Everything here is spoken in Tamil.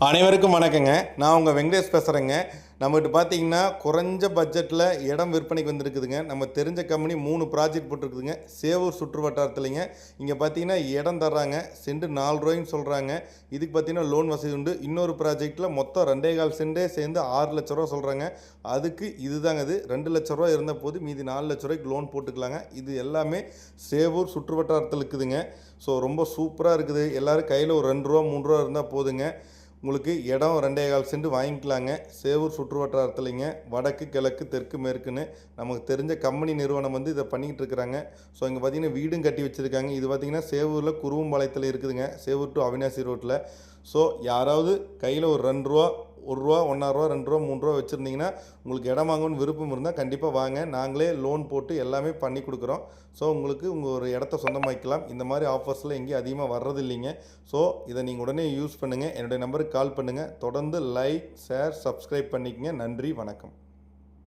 அனைவருக்கும் வணக்கங்க. நான் உங்கள் வெங்கடேஷ் பேசுகிறேங்க. நம்மகிட்ட பார்த்தீங்கன்னா குறைஞ்ச பட்ஜெட்டில் இடம் விற்பனைக்கு வந்துருக்குதுங்க. நம்ம தெரிஞ்ச கம்பெனி 3 ப்ராஜெக்ட் போட்டிருக்குதுங்க. சேவூர் சுற்று வட்டாரத்துலைங்க. இங்கே பார்த்தீங்கன்னா இடம் தர்றாங்க. சென்ட் 4 ரூபாய்ன்னு சொல்கிறாங்க. இதுக்கு பார்த்தீங்கன்னா லோன் வசதி உண்டு. இன்னொரு ப்ராஜெக்டில் மொத்தம் 2.25 சென்டே சேர்ந்து 6 லட்ச ரூபா சொல்கிறாங்க. அதுக்கு இதுதாங்க அது 2 லட்ச ரூபா இருந்த போது மீதி 4 லட்ச ரூபாய்க்கு லோன் போட்டுக்கலாங்க. இது எல்லாமே சேவூர் சுற்று வட்டாரத்தில் இருக்குதுங்க. ஸோ ரொம்ப சூப்பராக இருக்குது. எல்லோரும் கையில் ஒரு 2 ரூபா 3 ரூபா இருந்தால் போதுங்க. உங்களுக்கு இடம் 2.25 சென்ட் வாங்கிக்கலாங்க. சேவூர் சுற்று வட்டாரத்துலைங்க. வடக்கு கிழக்கு தெற்கு மேற்குன்னு நமக்கு தெரிஞ்ச கம்பெனி நிறுவனம் வந்து இதை பண்ணிக்கிட்டு இருக்கிறாங்க. ஸோ இங்கே பார்த்தீங்கன்னா வீடும் கட்டி வச்சுருக்காங்க. இது பார்த்திங்கன்னா சேவூரில் குருவம்பாளையத்தில் இருக்குதுங்க. சேவூர் டு அவினாசி ரோட்டில். ஸோ யாராவது கையில் ஒரு 2 ரூபா 1 ரூபா 1.5 ரூபா 2 ரூபா 3 ரூபா வச்சுருந்தீங்கன்னா உங்களுக்கு இடம் வாங்கணும்னு விருப்பம் இருந்தால் கண்டிப்பாக வாங்க. நாங்களே லோன் போட்டு எல்லாமே பண்ணி கொடுக்குறோம். ஸோ உங்களுக்கு உங்கள் ஒரு இடத்த சொந்தமாக்கலாம். இந்த மாதிரி ஆஃபர்ஸில் எங்கேயும் அதிகமாக வர்றது இல்லைங்க. ஸோ இதை நீங்கள் உடனே யூஸ் பண்ணுங்கள். என்னுடைய நம்பருக்கு கால் பண்ணுங்கள். தொடர்ந்து லைக் ஷேர் சப்ஸ்கிரைப் பண்ணிக்கங்க. நன்றி, வணக்கம்.